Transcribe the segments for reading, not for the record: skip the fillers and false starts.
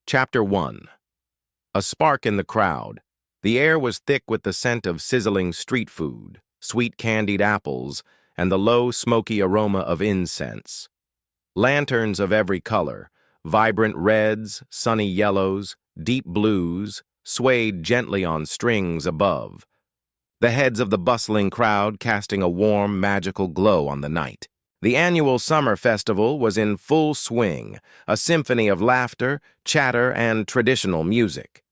Chapter 1. A spark in the crowd. The air was thick with the scent of sizzling street food, sweet candied apples, and the low, smoky aroma of incense. Lanterns of every color, vibrant reds, sunny yellows, deep blues, swayed gently on strings above, the heads of the bustling crowd casting a warm, magical glow on the night. The annual summer festival was in full swing, a symphony of laughter, chatter, and traditional music.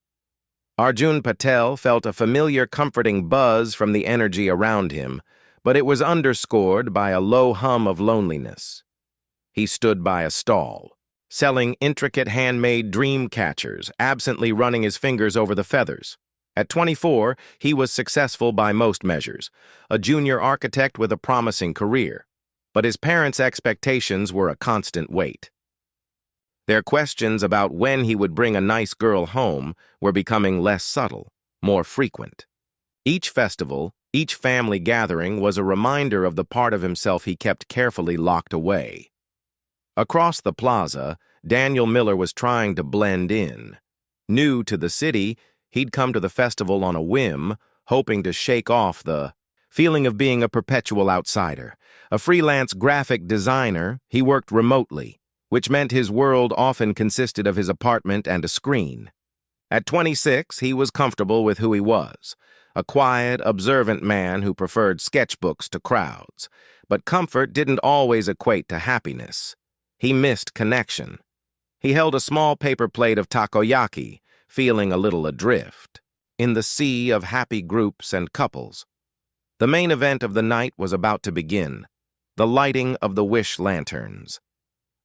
Arjun Patel felt a familiar, comforting buzz from the energy around him, but it was underscored by a low hum of loneliness. He stood by a stall, selling intricate handmade dream catchers, absently running his fingers over the feathers. At 24, he was successful by most measures, a junior architect with a promising career. But his parents' expectations were a constant weight. Their questions about when he would bring a nice girl home were becoming less subtle, more frequent. Each festival, each family gathering was a reminder of the part of himself he kept carefully locked away. Across the plaza, Daniel Miller was trying to blend in. New to the city, he'd come to the festival on a whim, hoping to shake off the feeling of being a perpetual outsider. A freelance graphic designer, he worked remotely, which meant his world often consisted of his apartment and a screen. At 26, he was comfortable with who he was, a quiet, observant man who preferred sketchbooks to crowds. But comfort didn't always equate to happiness. He missed connection. He held a small paper plate of takoyaki, feeling a little adrift, in the sea of happy groups and couples. The main event of the night was about to begin, the lighting of the wish lanterns.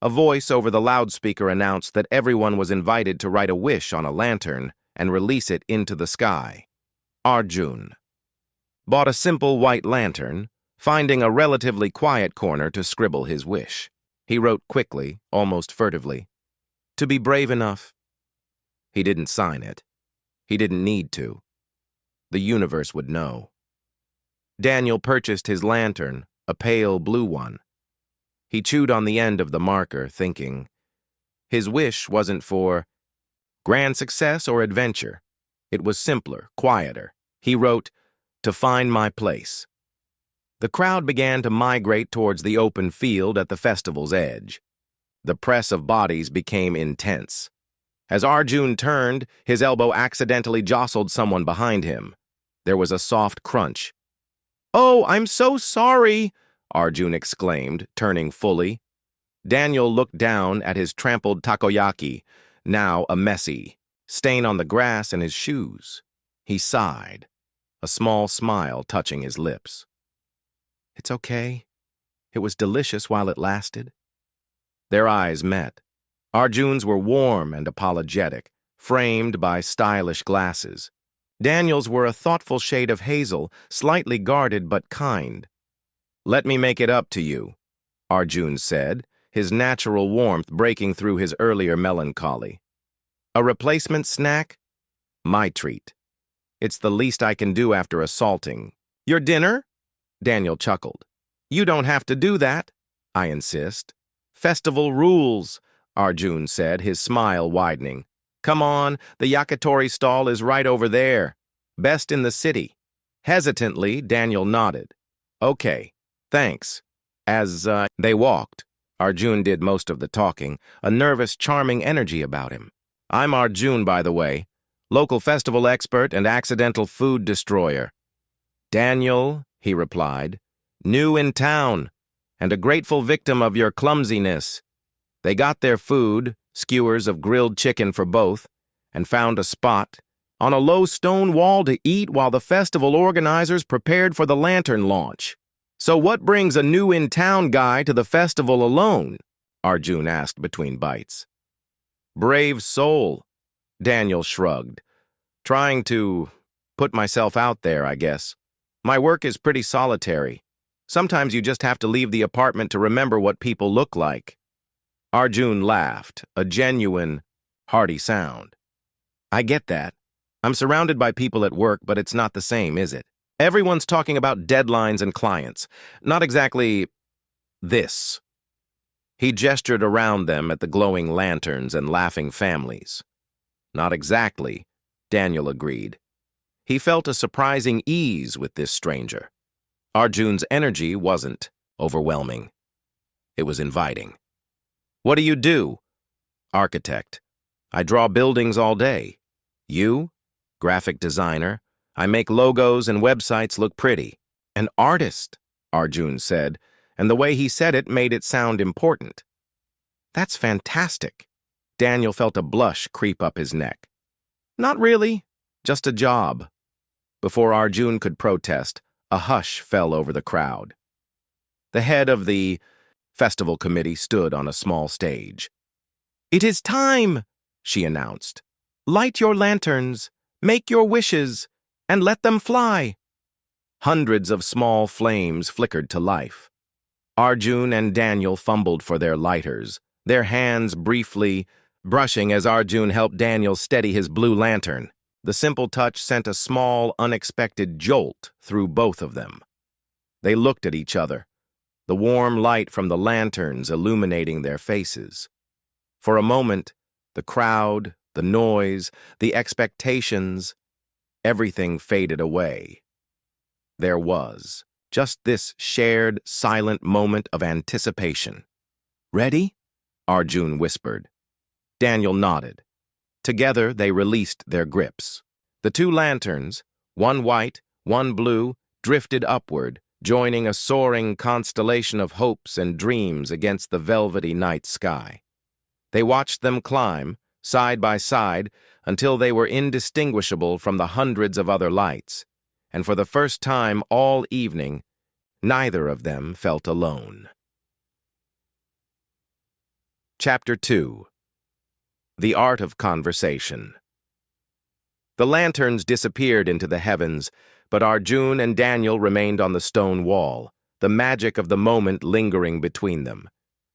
A voice over the loudspeaker announced that everyone was invited to write a wish on a lantern and release it into the sky. Arjun bought a simple white lantern, finding a relatively quiet corner to scribble his wish. He wrote quickly, almost furtively, "To be brave enough." He didn't sign it. He didn't need to. The universe would know. Daniel purchased his lantern, a pale blue one. He chewed on the end of the marker, thinking. His wish wasn't for grand success or adventure. It was simpler, quieter. He wrote, "To find my place." The crowd began to migrate towards the open field at the festival's edge. The press of bodies became intense. As Arjun turned, his elbow accidentally jostled someone behind him. There was a soft crunch. "Oh, I'm so sorry," Arjun exclaimed, turning fully. Daniel looked down at his trampled takoyaki, now a messy stain on the grass and his shoes. He sighed, a small smile touching his lips. "It's okay. It was delicious while it lasted." Their eyes met. Arjun's were warm and apologetic, framed by stylish glasses. Daniel's were a thoughtful shade of hazel, slightly guarded but kind. "Let me make it up to you," Arjun said, his natural warmth breaking through his earlier melancholy. "A replacement snack? My treat. It's the least I can do after assaulting." "Your dinner?" Daniel chuckled. "You don't have to do that." "I insist." "Festival rules," Arjun said, his smile widening. "Come on, the yakitori stall is right over there. Best in the city." Hesitantly, Daniel nodded. "Okay, thanks." As they walked, Arjun did most of the talking, a nervous, charming energy about him. "I'm Arjun, by the way, local festival expert and accidental food destroyer." "Daniel," he replied, "new in town, and a grateful victim of your clumsiness." They got their food, skewers of grilled chicken for both, and found a spot on a low stone wall to eat while the festival organizers prepared for the lantern launch. "So what brings a new-in-town guy to the festival alone?" Arjun asked between bites. "Brave soul," Daniel shrugged. "Trying to put myself out there, I guess. My work is pretty solitary. Sometimes you just have to leave the apartment to remember what people look like." Arjun laughed, a genuine, hearty sound. "I get that. I'm surrounded by people at work, but it's not the same, is it? Everyone's talking about deadlines and clients. Not exactly this." He gestured around them at the glowing lanterns and laughing families. Not exactly, Daniel agreed. He felt a surprising ease with this stranger. Arjun's energy wasn't overwhelming. It was inviting. What do you do? Architect. I draw buildings all day. You? Graphic designer. I make logos and websites look pretty. An artist, Arjun said, and the way he said it made it sound important. That's fantastic. Daniel felt a blush creep up his neck. Not really, just a job. Before Arjun could protest, a hush fell over the crowd. The head of the festival committee stood on a small stage. "It is time," she announced. "Light your lanterns, make your wishes, and let them fly." Hundreds of small flames flickered to life. Arjun and Daniel fumbled for their lighters, their hands briefly brushing as Arjun helped Daniel steady his blue lantern. The simple touch sent a small, unexpected jolt through both of them. They looked at each other, the warm light from the lanterns illuminating their faces. For a moment, the crowd, the noise, the expectations, everything faded away. There was just this shared, silent moment of anticipation. "Ready?" Arjun whispered. Daniel nodded. Together, they released their grips. The two lanterns, one white, one blue, drifted upward, joining a soaring constellation of hopes and dreams against the velvety night sky. They watched them climb, side by side, until they were indistinguishable from the hundreds of other lights, and for the first time all evening, neither of them felt alone. Chapter 2. The Art of Conversation. The lanterns disappeared into the heavens, but Arjun and Daniel remained on the stone wall, the magic of the moment lingering between them.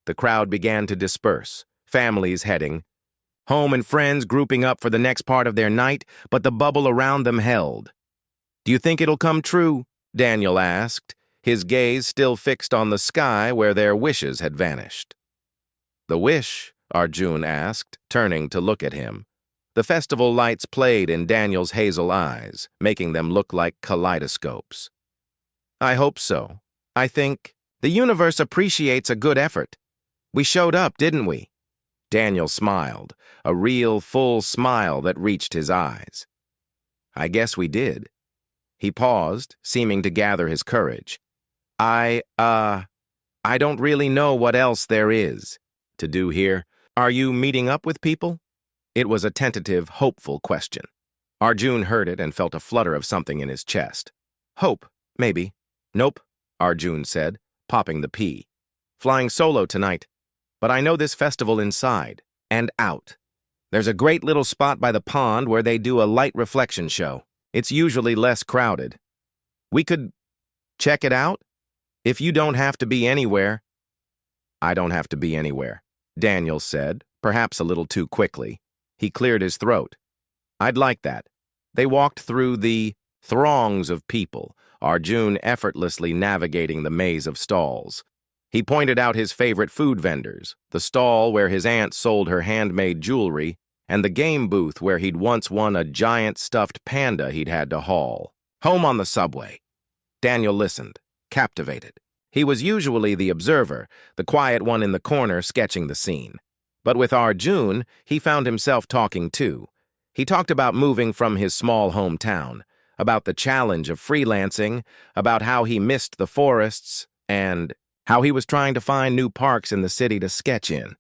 The crowd began to disperse, families heading home and friends grouping up for the next part of their night, but the bubble around them held. "Do you think it'll come true?" Daniel asked, his gaze still fixed on the sky where their wishes had vanished. "The wish?" Arjun asked, turning to look at him. The festival lights played in Daniel's hazel eyes, making them look like kaleidoscopes. "I hope so. I think the universe appreciates a good effort. We showed up, didn't we?" Daniel smiled, a real, full smile that reached his eyes. "I guess we did." He paused, seeming to gather his courage. I don't really know what else there is to do here. Are you meeting up with people?" It was a tentative, hopeful question. Arjun heard it and felt a flutter of something in his chest. "Hope, maybe." "Nope," Arjun said, popping the pea. "Flying solo tonight. But I know this festival inside and out. There's a great little spot by the pond where they do a light reflection show. It's usually less crowded. We could check it out? If you don't have to be anywhere." "I don't have to be anywhere," Daniel said, perhaps a little too quickly. He cleared his throat. "I'd like that." They walked through the throngs of people, Arjun effortlessly navigating the maze of stalls. He pointed out his favorite food vendors, the stall where his aunt sold her handmade jewelry, and the game booth where he'd once won a giant stuffed panda he'd had to haul. Home on the subway. Daniel listened, captivated. He was usually the observer, the quiet one in the corner sketching the scene. But with Arjun, he found himself talking too. He talked about moving from his small hometown, about the challenge of freelancing, about how he missed the forests, and how he was trying to find new parks in the city to sketch in.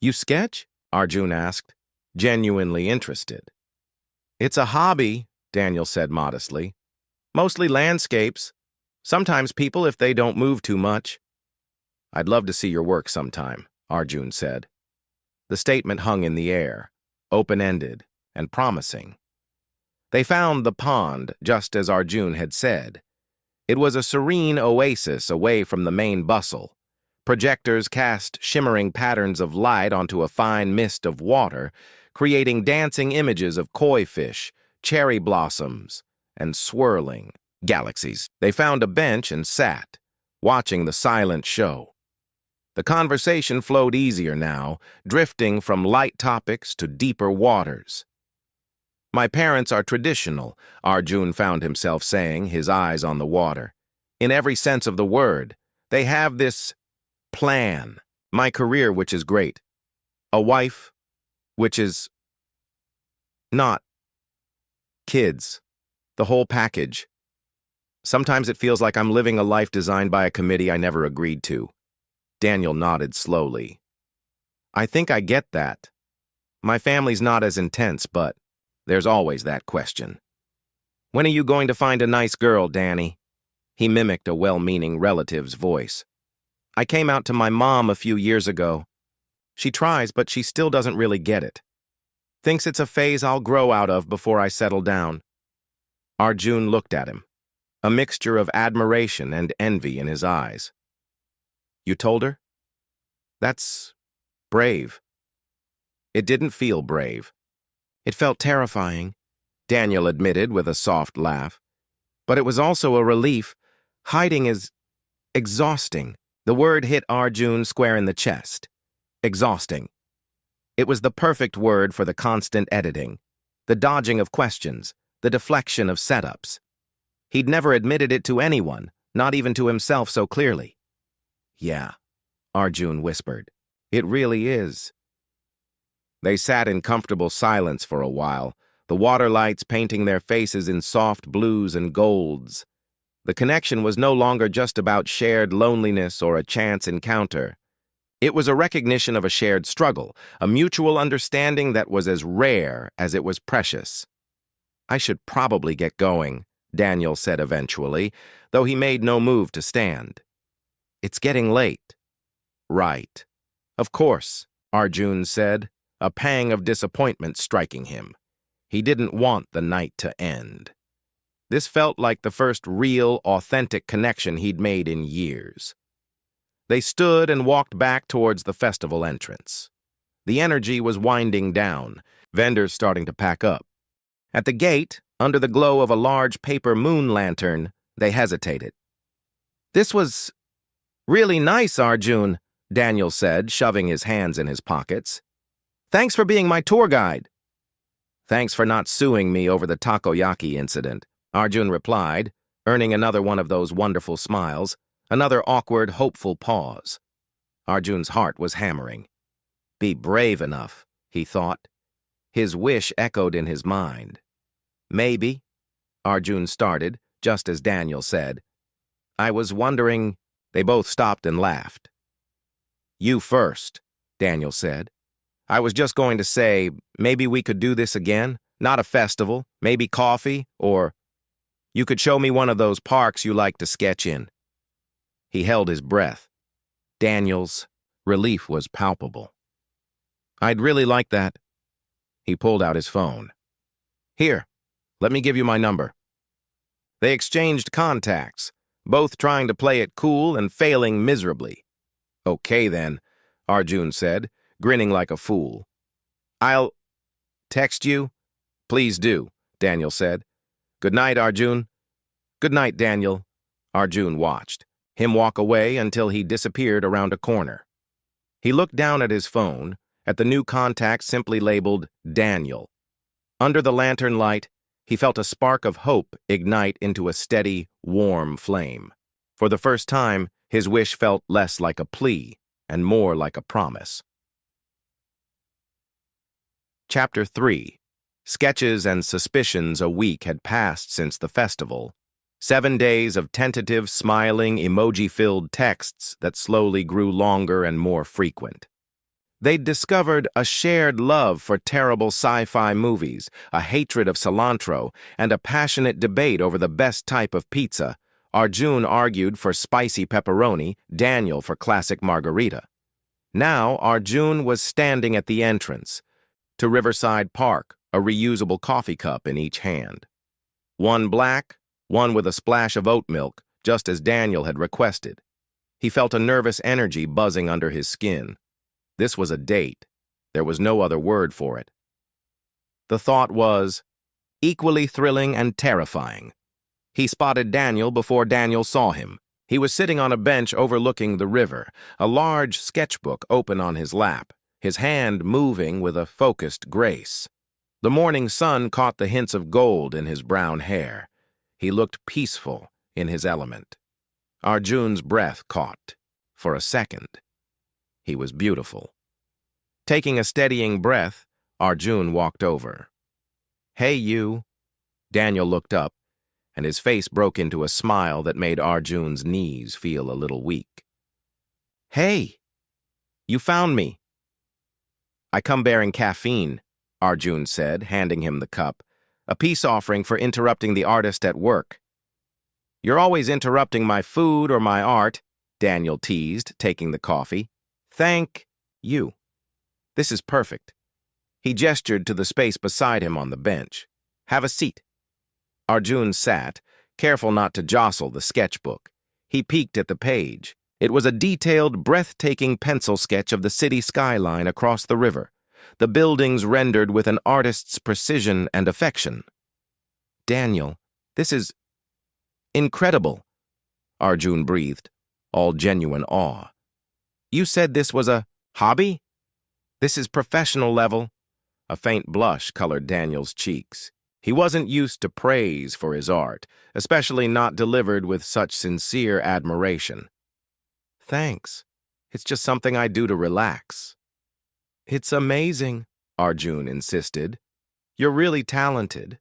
"You sketch?" Arjun asked, genuinely interested. "It's a hobby," Daniel said modestly. "Mostly landscapes. Sometimes people if they don't move too much." "I'd love to see your work sometime," Arjun said. The statement hung in the air, open-ended and promising. They found the pond just as Arjun had said. It was a serene oasis away from the main bustle. Projectors cast shimmering patterns of light onto a fine mist of water, creating dancing images of koi fish, cherry blossoms, and swirling galaxies. They found a bench and sat, watching the silent show. The conversation flowed easier now, drifting from light topics to deeper waters. My parents are traditional, Arjun found himself saying, his eyes on the water. In every sense of the word, they have this plan. My career, which is great. A wife, which is not. Kids. The whole package. Sometimes it feels like I'm living a life designed by a committee I never agreed to. Daniel nodded slowly. I think I get that. My family's not as intense, but there's always that question. When are you going to find a nice girl, Danny? He mimicked a well-meaning relative's voice. I came out to my mom a few years ago. She tries, but she still doesn't really get it. Thinks it's a phase I'll grow out of before I settle down. Arjun looked at him, a mixture of admiration and envy in his eyes. You told her? That's brave. It didn't feel brave. It felt terrifying, Daniel admitted with a soft laugh. But it was also a relief. Hiding is exhausting. The word hit Arjun square in the chest. Exhausting. It was the perfect word for the constant editing, the dodging of questions, the deflection of setups. He'd never admitted it to anyone, not even to himself so clearly. Yeah, Arjun whispered. It really is. They sat in comfortable silence for a while, the water lights painting their faces in soft blues and golds. The connection was no longer just about shared loneliness or a chance encounter. It was a recognition of a shared struggle, a mutual understanding that was as rare as it was precious. I should probably get going, Daniel said eventually, though he made no move to stand. It's getting late. Right. Of course, Arjun said, a pang of disappointment striking him. He didn't want the night to end. This felt like the first real, authentic connection he'd made in years. They stood and walked back towards the festival entrance. The energy was winding down, vendors starting to pack up. At the gate, under the glow of a large paper moon lantern, they hesitated. This was really nice, Arjun, Daniel said, shoving his hands in his pockets. Thanks for being my tour guide. Thanks for not suing me over the takoyaki incident, Arjun replied, earning another one of those wonderful smiles, another awkward, hopeful pause. Arjun's heart was hammering. Be brave enough, he thought. His wish echoed in his mind. Maybe, Arjun started, just as Daniel said. I was wondering. They both stopped and laughed. You first, Daniel said. I was just going to say, maybe we could do this again, not a festival, maybe coffee, or you could show me one of those parks you like to sketch in. He held his breath. Daniel's relief was palpable. I'd really like that. He pulled out his phone. Here, let me give you my number. They exchanged contacts, both trying to play it cool and failing miserably. Okay then, Arjun said, grinning like a fool. I'll text you? Please do, Daniel said. Good night, Arjun. Good night, Daniel. Arjun watched him walk away until he disappeared around a corner. He looked down at his phone, at the new contact simply labeled Daniel. Under the lantern light, he felt a spark of hope ignite into a steady, warm flame. For the first time, his wish felt less like a plea and more like a promise. Chapter 3. Sketches and suspicions. A week had passed since the festival. 7 days of tentative, smiling, emoji-filled texts that slowly grew longer and more frequent. They'd discovered a shared love for terrible sci-fi movies, a hatred of cilantro, and a passionate debate over the best type of pizza. Arjun argued for spicy pepperoni, Daniel for classic margarita. Now Arjun was standing at the entrance to Riverside Park, a reusable coffee cup in each hand. One black, one with a splash of oat milk, just as Daniel had requested. He felt a nervous energy buzzing under his skin. This was a date. There was no other word for it. The thought was equally thrilling and terrifying. He spotted Daniel before Daniel saw him. He was sitting on a bench overlooking the river, a large sketchbook open on his lap, his hand moving with a focused grace. The morning sun caught the hints of gold in his brown hair. He looked peaceful in his element. Arjun's breath caught. For a second. He was beautiful. Taking a steadying breath, Arjun walked over. "Hey, you." Daniel looked up, and his face broke into a smile that made Arjun's knees feel a little weak. "Hey, you found me." "I come bearing caffeine," Arjun said, handing him the cup, "a peace offering for interrupting the artist at work." "You're always interrupting my food or my art," Daniel teased, taking the coffee. "Thank you. This is perfect." He gestured to the space beside him on the bench. "Have a seat." Arjun sat, careful not to jostle the sketchbook. He peeked at the page. It was a detailed, breathtaking pencil sketch of the city skyline across the river, the buildings rendered with an artist's precision and affection. "Daniel, this is incredible," Arjun breathed, all genuine awe. "You said this was a hobby? This is professional level." A faint blush colored Daniel's cheeks. He wasn't used to praise for his art, especially not delivered with such sincere admiration. "Thanks. It's just something I do to relax." "It's amazing," Arjun insisted. "You're really talented."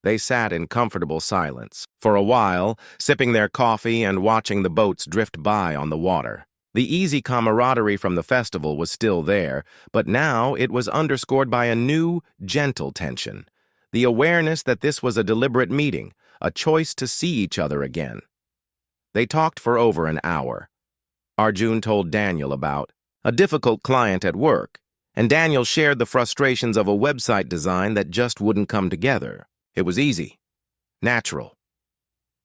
They sat in comfortable silence, for a while, sipping their coffee and watching the boats drift by on the water. The easy camaraderie from the festival was still there, but now it was underscored by a new, gentle tension. The awareness that this was a deliberate meeting, a choice to see each other again. They talked for over an hour. Arjun told Daniel about a difficult client at work, and Daniel shared the frustrations of a website design that just wouldn't come together. It was easy. Natural.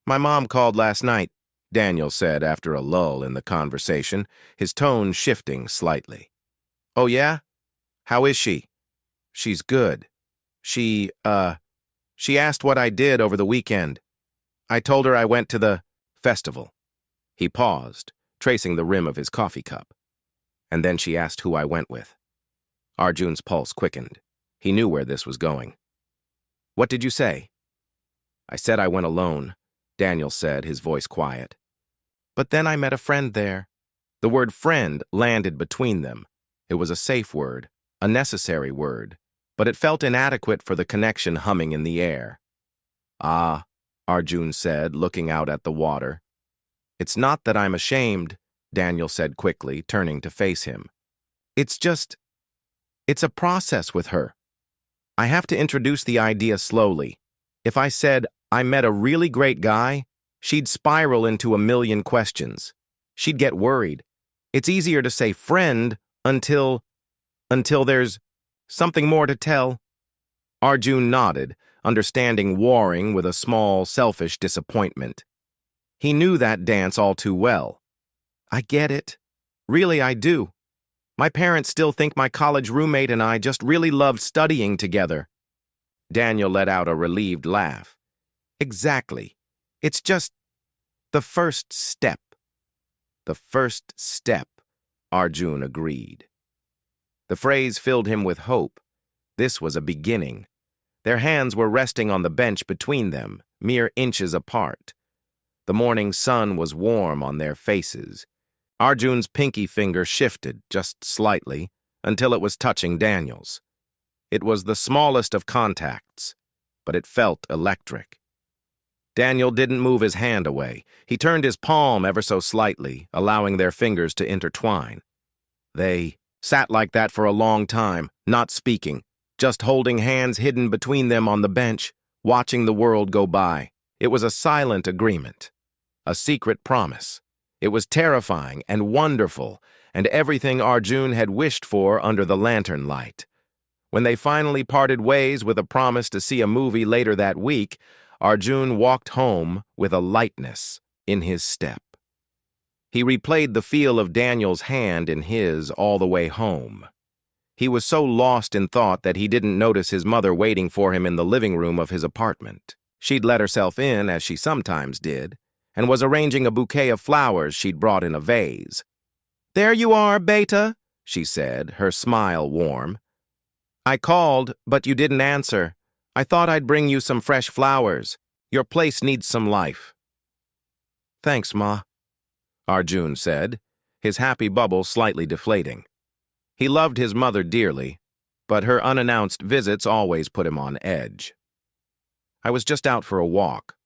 "My mom called last night," Daniel said after a lull in the conversation, his tone shifting slightly. "Oh yeah? How is she?" "She's good. She asked what I did over the weekend. I told her I went to the festival." He paused, tracing the rim of his coffee cup. "And then she asked who I went with." Arjun's pulse quickened. He knew where this was going. "What did you say?" "I said I went alone," Daniel said, his voice quiet. "But then I met a friend there." The word friend landed between them. It was a safe word, a necessary word, but it felt inadequate for the connection humming in the air. "Ah," Arjun said, looking out at the water. "It's not that I'm ashamed," Daniel said quickly, turning to face him. It's a process with her. I have to introduce the idea slowly. If I said, I met a really great guy, she'd spiral into a million questions. She'd get worried. It's easier to say friend until there's something more to tell." Arjun nodded, understanding warring with a small, selfish disappointment. He knew that dance all too well. "I get it. Really, I do. My parents still think my college roommate and I just really loved studying together." Daniel let out a relieved laugh. "Exactly. It's just the first step." "The first step," Arjun agreed. The phrase filled him with hope. This was a beginning. Their hands were resting on the bench between them, mere inches apart. The morning sun was warm on their faces. Arjun's pinky finger shifted, just slightly, until it was touching Daniel's. It was the smallest of contacts, but it felt electric. Daniel didn't move his hand away. He turned his palm ever so slightly, allowing their fingers to intertwine. They sat like that for a long time, not speaking, just holding hands hidden between them on the bench, watching the world go by. It was a silent agreement, a secret promise. It was terrifying and wonderful, and everything Arjun had wished for under the lantern light. When they finally parted ways with a promise to see a movie later that week, Arjun walked home with a lightness in his step. He replayed the feel of Daniel's hand in his all the way home. He was so lost in thought that he didn't notice his mother waiting for him in the living room of his apartment. She'd let herself in, as she sometimes did, and was arranging a bouquet of flowers she'd brought in a vase. "There you are, Beta," she said, her smile warm. I called, but you didn't answer. I thought I'd bring you some fresh flowers. Your place needs some life. Thanks, Ma, Arjun said, his happy bubble slightly deflating. He loved his mother dearly, but her unannounced visits always put him on edge. I was just out for a walk.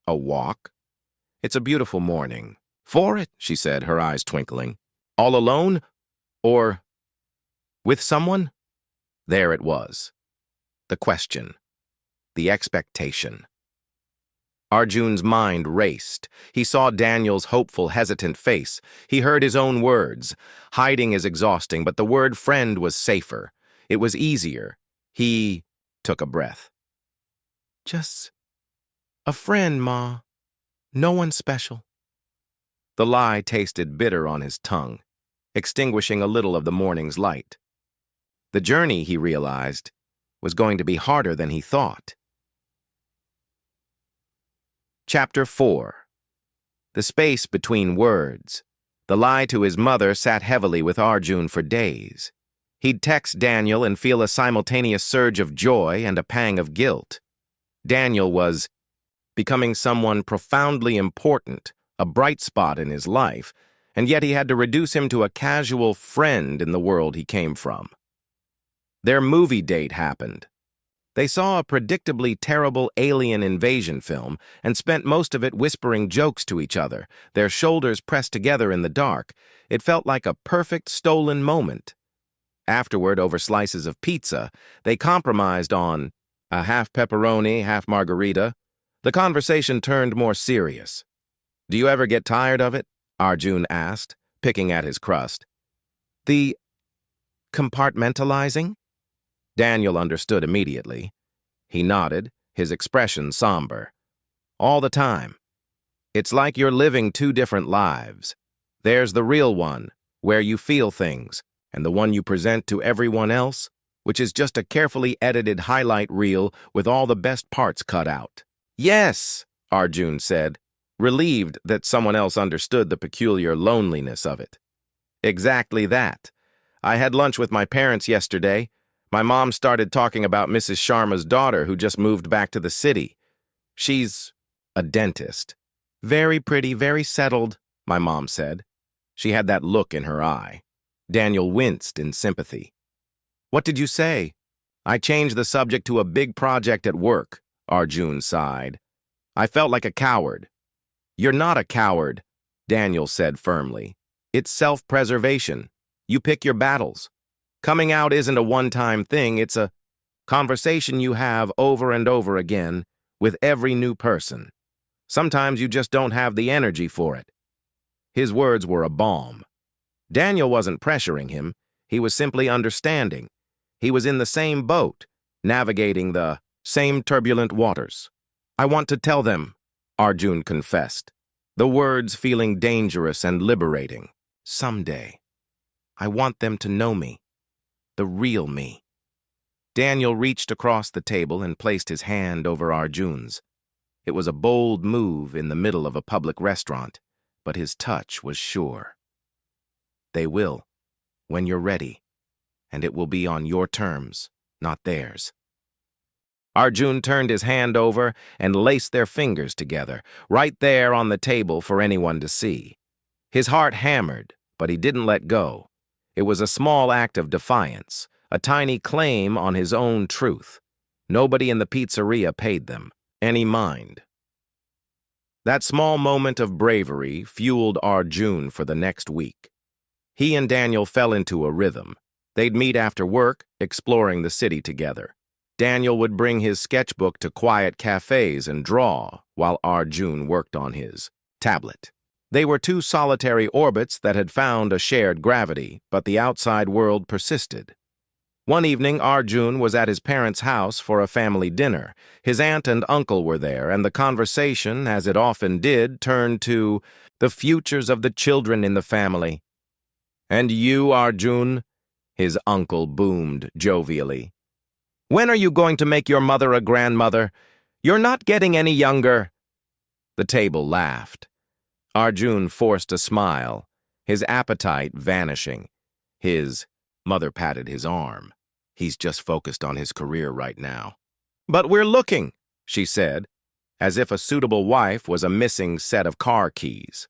A walk? It's a beautiful morning. For it, she said, her eyes twinkling. All alone? Or with someone? There it was. The question. The expectation. Arjun's mind raced. He saw Daniel's hopeful, hesitant face. He heard his own words. Hiding is exhausting, but the word friend was safer. It was easier. He took a breath. Just a friend, Ma. No one special. The lie tasted bitter on his tongue, extinguishing a little of the morning's light. The journey, he realized, was going to be harder than he thought. Chapter 4. The space between words. The lie to his mother sat heavily with Arjun for days. He'd text Daniel and feel a simultaneous surge of joy and a pang of guilt. Daniel was becoming someone profoundly important, a bright spot in his life, and yet he had to reduce him to a casual friend in the world he came from. Their movie date happened. They saw a predictably terrible alien invasion film and spent most of it whispering jokes to each other, their shoulders pressed together in the dark. It felt like a perfect stolen moment. Afterward, over slices of pizza, they compromised on a half pepperoni, half margarita. The conversation turned more serious. Do you ever get tired of it? Arjun asked, picking at his crust. The compartmentalizing? Daniel understood immediately. He nodded, his expression somber. All the time. It's like you're living two different lives. There's the real one, where you feel things, and the one you present to everyone else, which is just a carefully edited highlight reel with all the best parts cut out. Yes, Arjun said, relieved that someone else understood the peculiar loneliness of it. Exactly that. I had lunch with my parents yesterday. My mom started talking about Mrs. Sharma's daughter who just moved back to the city. She's a dentist. Very pretty, very settled, my mom said. She had that look in her eye. Daniel winced in sympathy. What did you say? I changed the subject to a big project at work, Arjun sighed. I felt like a coward. You're not a coward, Daniel said firmly. It's self-preservation. You pick your battles. Coming out isn't a one-time thing, it's a conversation you have over and over again with every new person. Sometimes you just don't have the energy for it. His words were a balm. Daniel wasn't pressuring him, he was simply understanding. He was in the same boat, navigating the same turbulent waters. I want to tell them, Arjun confessed, the words feeling dangerous and liberating. Someday. I want them to know me. The real me. Daniel reached across the table and placed his hand over Arjun's. It was a bold move in the middle of a public restaurant, but his touch was sure. They will, when you're ready, and it will be on your terms, not theirs. Arjun turned his hand over and laced their fingers together, right there on the table for anyone to see. His heart hammered, but he didn't let go. It was a small act of defiance, a tiny claim on his own truth. Nobody in the pizzeria paid them any mind. That small moment of bravery fueled Arjun for the next week. He and Daniel fell into a rhythm. They'd meet after work, exploring the city together. Daniel would bring his sketchbook to quiet cafes and draw, while Arjun worked on his tablet. They were two solitary orbits that had found a shared gravity, but the outside world persisted. One evening, Arjun was at his parents' house for a family dinner. His aunt and uncle were there, and the conversation, as it often did, turned to the futures of the children in the family. And you, Arjun? His uncle boomed jovially. When are you going to make your mother a grandmother? You're not getting any younger. The table laughed. Arjun forced a smile, his appetite vanishing. His mother patted his arm. He's just focused on his career right now. But we're looking, she said, as if a suitable wife was a missing set of car keys.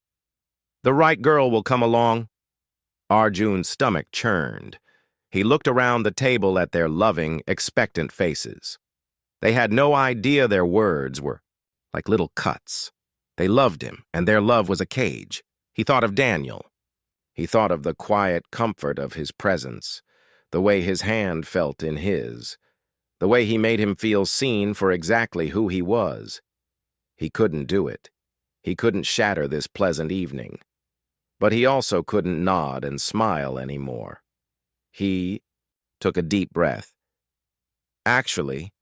The right girl will come along. Arjun's stomach churned. He looked around the table at their loving, expectant faces. They had no idea their words were like little cuts. They loved him, and their love was a cage. He thought of Daniel. He thought of the quiet comfort of his presence, the way his hand felt in his, the way he made him feel seen for exactly who he was. He couldn't do it. He couldn't shatter this pleasant evening. But he also couldn't nod and smile anymore. He took a deep breath. Actually,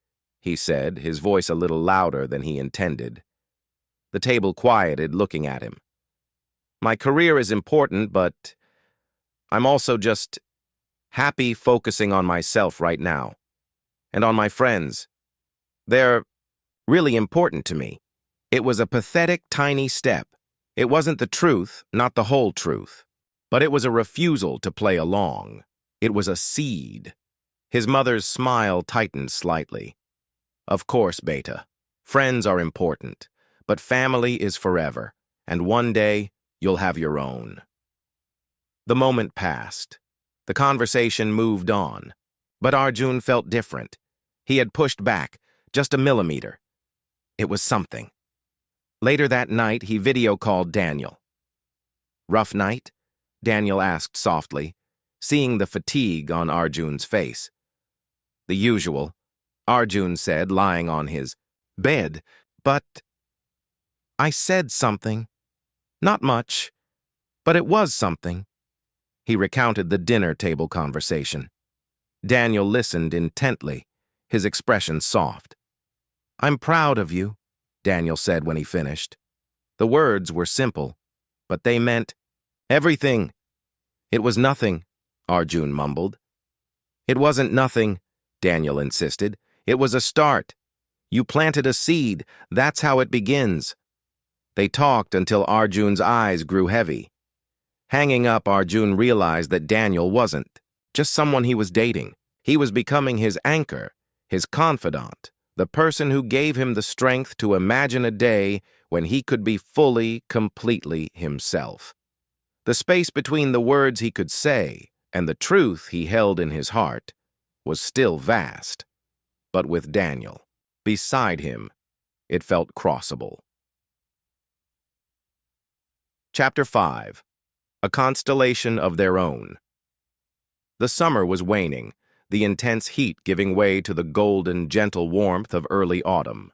he said, his voice a little louder than he intended. The table quieted, looking at him. My career is important, but I'm also just happy focusing on myself right now. And on my friends. They're really important to me. It was a pathetic, tiny step. It wasn't the truth, not the whole truth. But it was a refusal to play along. It was a seed. His mother's smile tightened slightly. Of course, Beta. Friends are important, but family is forever, and one day you'll have your own. The moment passed. The conversation moved on, but Arjun felt different. He had pushed back, just a millimeter. It was something. Later that night, he video called Daniel. Rough night? Daniel asked softly, seeing the fatigue on Arjun's face. The usual, Arjun said, lying on his bed, but I said something. Not much, but it was something. He recounted the dinner table conversation. Daniel listened intently, his expression soft. I'm proud of you, Daniel said when he finished. The words were simple, but they meant everything. It was nothing, Arjun mumbled. It wasn't nothing, Daniel insisted. It was a start. You planted a seed. That's how it begins. They talked until Arjun's eyes grew heavy. Hanging up, Arjun realized that Daniel wasn't just someone he was dating. He was becoming his anchor, his confidant, the person who gave him the strength to imagine a day when he could be fully, completely himself. The space between the words he could say and the truth he held in his heart was still vast. But with Daniel beside him, it felt crossable. Chapter 5. A Constellation of Their Own. The summer was waning, the intense heat giving way to the golden, gentle warmth of early autumn.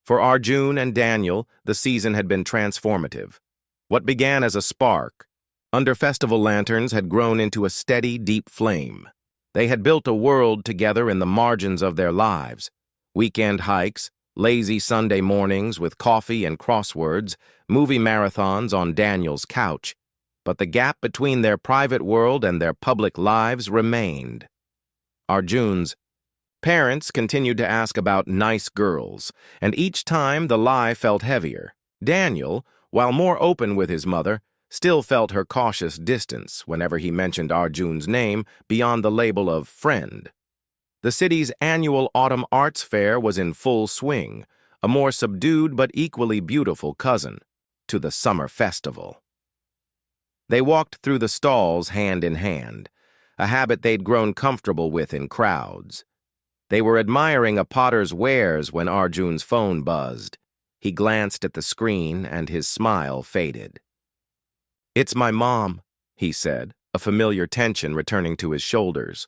For Arjun and Daniel, the season had been transformative. What began as a spark, under festival lanterns, had grown into a steady, deep flame. They had built a world together in the margins of their lives. Weekend hikes, lazy Sunday mornings with coffee and crosswords, movie marathons on Daniel's couch. But the gap between their private world and their public lives remained. Arjun's parents continued to ask about nice girls, and each time the lie felt heavier. Daniel, while more open with his mother, still felt her cautious distance whenever he mentioned Arjun's name beyond the label of friend. The city's annual autumn arts fair was in full swing, a more subdued but equally beautiful cousin to the summer festival. They walked through the stalls hand in hand, a habit they'd grown comfortable with in crowds. They were admiring a potter's wares when Arjun's phone buzzed. He glanced at the screen and his smile faded. It's my mom, he said, a familiar tension returning to his shoulders.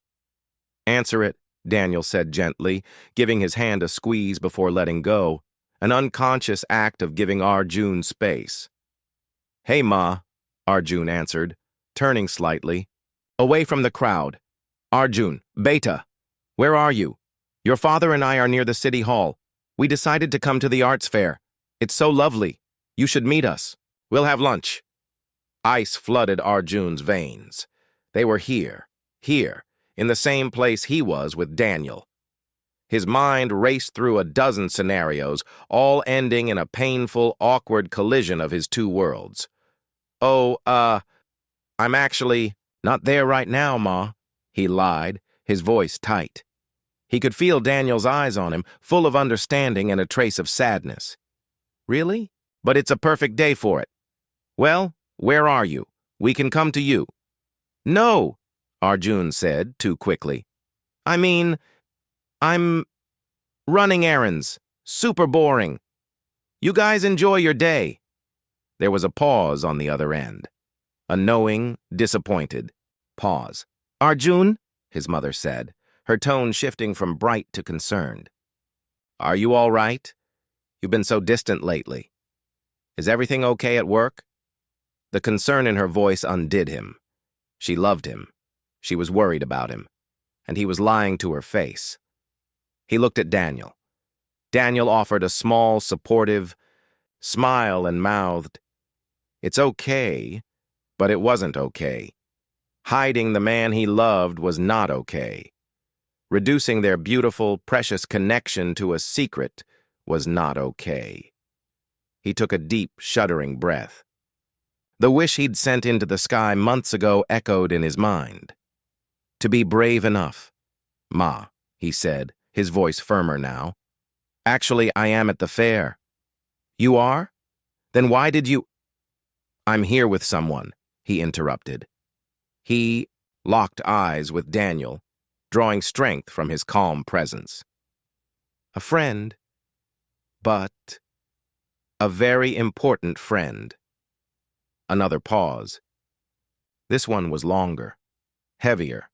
Answer it, Daniel said gently, giving his hand a squeeze before letting go, an unconscious act of giving Arjun space. Hey, Ma, Arjun answered, turning slightly, away from the crowd. Arjun, Beta, where are you? Your father and I are near the city hall. We decided to come to the arts fair. It's so lovely. You should meet us. We'll have lunch. Ice flooded Arjun's veins. They were here, in the same place he was with Daniel. His mind raced through a dozen scenarios, all ending in a painful, awkward collision of his two worlds. Oh, I'm actually not there right now, Ma, he lied, his voice tight. He could feel Daniel's eyes on him, full of understanding and a trace of sadness. Really? But it's a perfect day for it. Well, where are you? We can come to you. No, Arjun said too quickly. I mean, I'm running errands. Super boring. You guys enjoy your day. There was a pause on the other end. A knowing, disappointed pause. Arjun, his mother said, her tone shifting from bright to concerned. Are you all right? You've been so distant lately. Is everything okay at work? The concern in her voice undid him. She loved him. She was worried about him. And he was lying to her face. He looked at Daniel. Daniel offered a small, supportive smile and mouthed, "It's okay," but it wasn't okay. Hiding the man he loved was not okay. Reducing their beautiful, precious connection to a secret was not okay. He took a deep, shuddering breath. The wish he'd sent into the sky months ago echoed in his mind. To be brave enough. "Ma," he said, his voice firmer now. "Actually, I am at the fair." "You are? Then why did you—" "I'm here with someone," he interrupted. He locked eyes with Daniel, drawing strength from his calm presence. "A friend, but a very important friend." Another pause. This one was longer, heavier.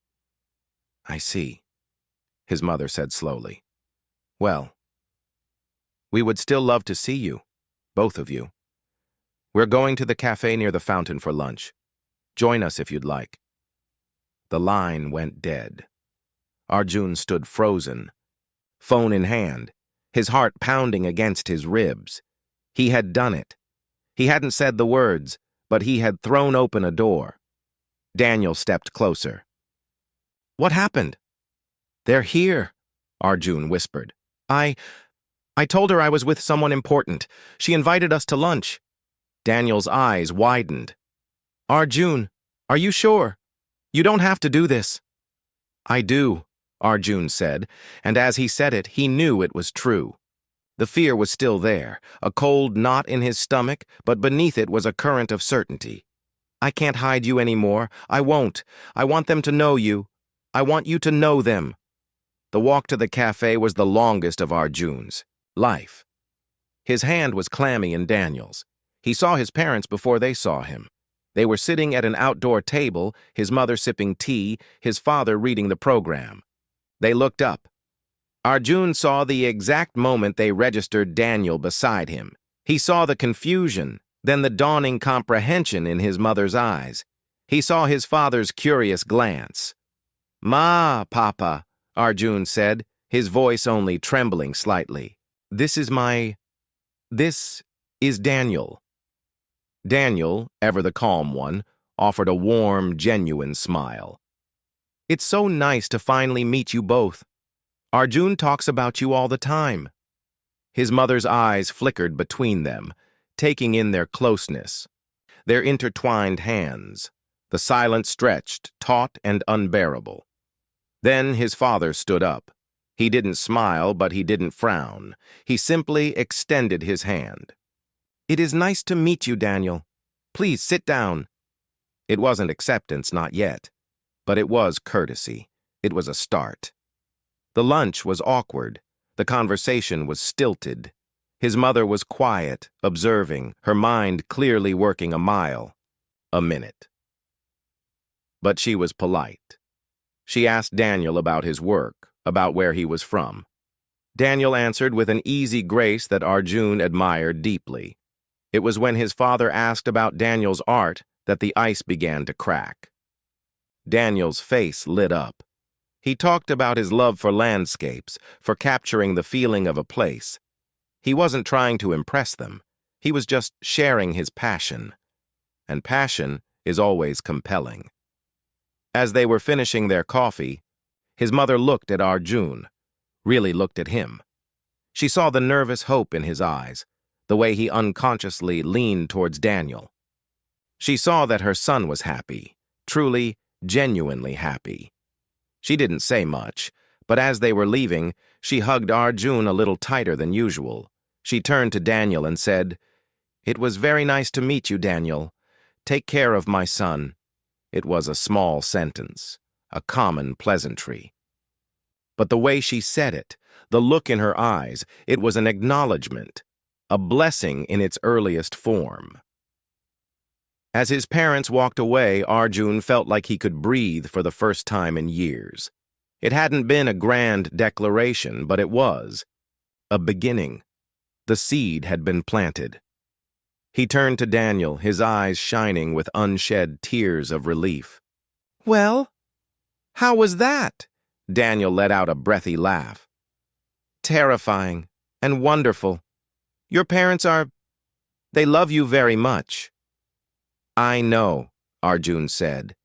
"I see," his mother said slowly. "Well, we would still love to see you, both of you. We're going to the cafe near the fountain for lunch. Join us if you'd like." The line went dead. Arjun stood frozen, phone in hand, his heart pounding against his ribs. He had done it. He hadn't said the words, but he had thrown open a door. Daniel stepped closer. "What happened?" "They're here," Arjun whispered. I told her I was with someone important. She invited us to lunch." Daniel's eyes widened. "Arjun, are you sure? You don't have to do this." "I do," Arjun said, and as he said it, he knew it was true. The fear was still there, a cold knot in his stomach, but beneath it was a current of certainty. "I can't hide you anymore. I won't. I want them to know you. I want you to know them." The walk to the cafe was the longest of Arjun's life. His hand was clammy in Daniel's. He saw his parents before they saw him. They were sitting at an outdoor table, his mother sipping tea, his father reading the program. They looked up. Arjun saw the exact moment they registered Daniel beside him. He saw the confusion, then the dawning comprehension in his mother's eyes. He saw his father's curious glance. "Ma, Papa," Arjun said, his voice only trembling slightly. This is Daniel." Daniel, ever the calm one, offered a warm, genuine smile. "It's so nice to finally meet you both. Arjun talks about you all the time." His mother's eyes flickered between them, taking in their closeness, their intertwined hands, the silence stretched, taut and unbearable. Then his father stood up. He didn't smile, but he didn't frown. He simply extended his hand. "It is nice to meet you, Daniel. Please sit down." It wasn't acceptance, not yet. But it was courtesy. It was a start. The lunch was awkward. The conversation was stilted. His mother was quiet, observing, her mind clearly working a mile, a minute. But she was polite. She asked Daniel about his work, about where he was from. Daniel answered with an easy grace that Arjun admired deeply. It was when his father asked about Daniel's art that the ice began to crack. Daniel's face lit up. He talked about his love for landscapes, for capturing the feeling of a place. He wasn't trying to impress them. He was just sharing his passion. And passion is always compelling. As they were finishing their coffee, his mother looked at Arjun, really looked at him. She saw the nervous hope in his eyes, the way he unconsciously leaned towards Daniel. She saw that her son was happy, truly, genuinely happy. She didn't say much, but as they were leaving, she hugged Arjun a little tighter than usual. She turned to Daniel and said, "It was very nice to meet you, Daniel. Take care of my son." It was a small sentence, a common pleasantry. But the way she said it, the look in her eyes, it was an acknowledgement, a blessing in its earliest form. As his parents walked away, Arjun felt like he could breathe for the first time in years. It hadn't been a grand declaration, but it was a beginning. The seed had been planted. He turned to Daniel, his eyes shining with unshed tears of relief. "Well, how was that?" Daniel let out a breathy laugh. "Terrifying and wonderful. Your parents they love you very much." "I know," Arjun said.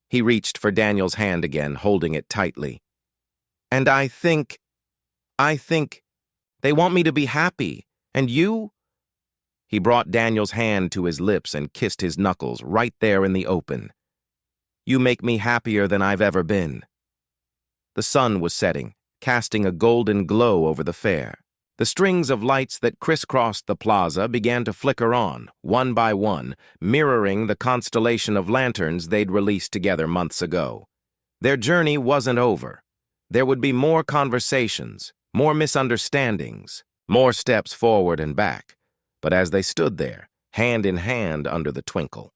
He reached for Daniel's hand again, holding it tightly. "And I think they want me to be happy. And you?" He brought Daniel's hand to his lips and kissed his knuckles right there in the open. "You make me happier than I've ever been." The sun was setting, casting a golden glow over the fair. The strings of lights that crisscrossed the plaza began to flicker on, one by one, mirroring the constellation of lanterns they'd released together months ago. Their journey wasn't over. There would be more conversations, more misunderstandings, more steps forward and back. But as they stood there, hand in hand under the twinkle,